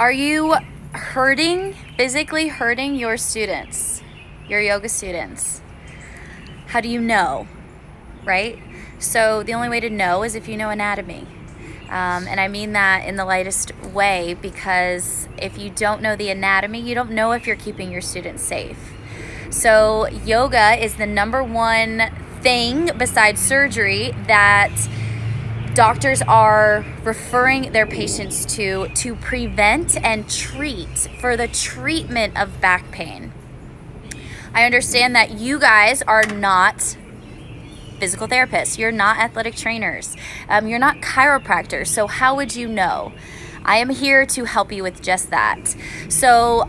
Are you physically hurting your students, your yoga students? How do you know, right? So the only way to know is if you know anatomy. And I mean that in the lightest way, because if you don't know the anatomy, you don't know if you're keeping your students safe. So yoga is the number one thing besides surgery that doctors are referring their patients to prevent and treat for the treatment of back pain. I understand that you guys are not physical therapists. You're not athletic trainers. You're not chiropractors. So how would you know? I am here to help you with just that. So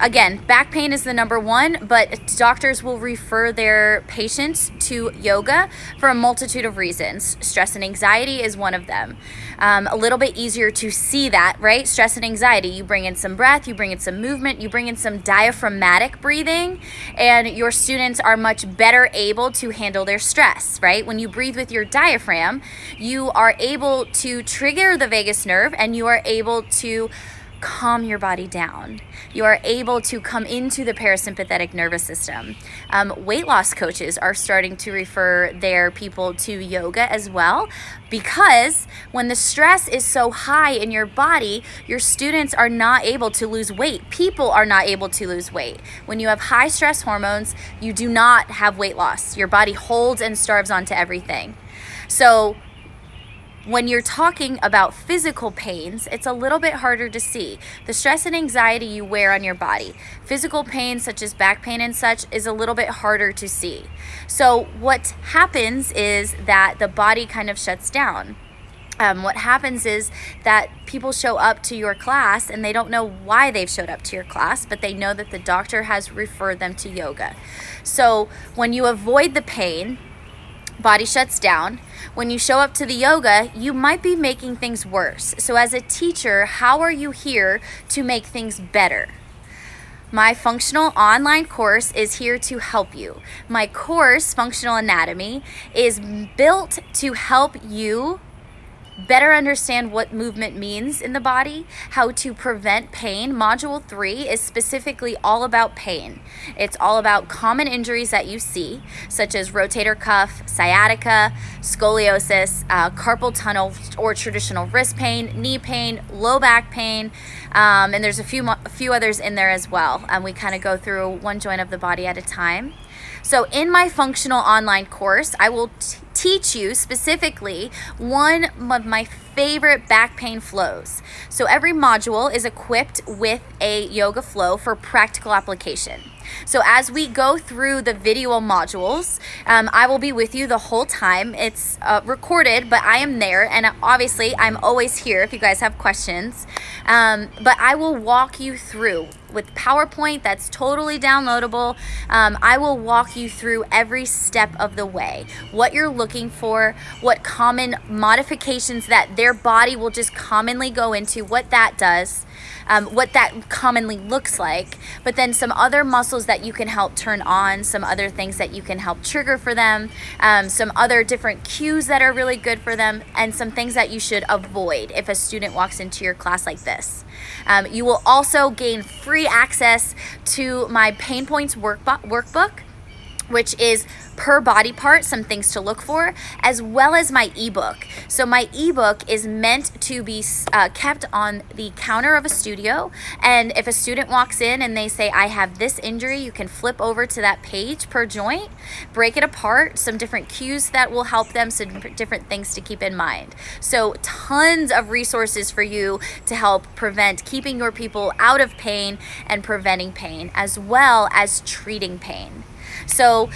again, back pain is the number one, but doctors will refer their patients to yoga for a multitude of reasons. Stress and anxiety is one of them. A little bit easier to see that, right? Stress and anxiety, you bring in some breath, you bring in some movement, you bring in some diaphragmatic breathing, and your students are much better able to handle their stress, right? When you breathe with your diaphragm, you are able to trigger the vagus nerve and you are able to calm your body down. You are able to come into the parasympathetic nervous system. Weight loss coaches are starting to refer their people to yoga as well, because when the stress is so high in your body, your students are not able to lose weight. People are not able to lose weight. When you have high stress hormones, you do not have weight loss. Your body holds and starves onto everything. So when you're talking about physical pains, it's a little bit harder to see. The stress and anxiety you wear on your body. Physical pain, such as back pain and such, is a little bit harder to see. So what happens is that the body kind of shuts down. What happens is that people show up to your class and they don't know why they've showed up to your class, but they know that the doctor has referred them to yoga. So when you avoid the pain, body shuts down. When you show up to the yoga, you might be making things worse. So as a teacher, how are you here to make things better? My functional online course is here to help you. My course, Functional Anatomy, is built to help you better understand what movement means in the body, how to prevent pain. Module 3 is specifically all about pain. It's all about common injuries that you see, such as rotator cuff, sciatica, scoliosis, carpal tunnel or traditional wrist pain, knee pain, low back pain, and there's a few others in there as well. We kind of go through one joint of the body at a time. So in my functional online course, I will teach you specifically one of my favorite back pain flows. So every module is equipped with a yoga flow for practical application. So as we go through the video modules, I will be with you the whole time. It's recorded, but I am there, and obviously I'm always here if you guys have questions. But I will walk you through with PowerPoint that's totally downloadable. I will walk you through every step of the way, what you're looking for, what common modifications that their body will just commonly go into, what that does, what that commonly looks like, but then some other muscles that you can help turn on, some other things that you can help trigger for them, some other different cues that are really good for them, and some things that you should avoid if a student walks into your class like this. You will also gain free access to my Pain Points workbook, which is per body part, some things to look for, as well as my ebook. So my ebook is meant to be kept on the counter of a studio, and if a student walks in and they say, I have this injury, you can flip over to that page per joint, break it apart, some different cues that will help them, some different things to keep in mind. So tons of resources for you to help prevent keeping your people out of pain and preventing pain, as well as treating pain. So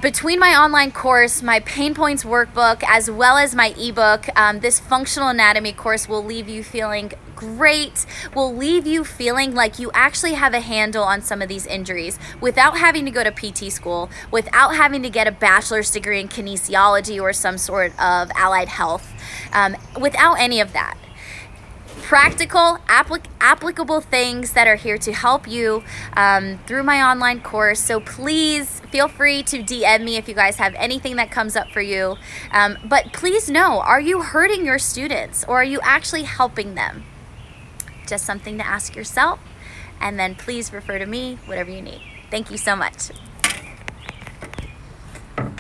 between my online course, my Pain Points workbook, as well as my ebook, this functional anatomy course will leave you feeling great, will leave you feeling like you actually have a handle on some of these injuries without having to go to PT school, without having to get a bachelor's degree in kinesiology or some sort of allied health, without any of that. Practical, applicable things that are here to help you through my online course. So please feel free to DM me if you guys have anything that comes up for you. But please know, are you hurting your students or are you actually helping them? Just something to ask yourself, and then please refer to me, whatever you need. Thank you so much.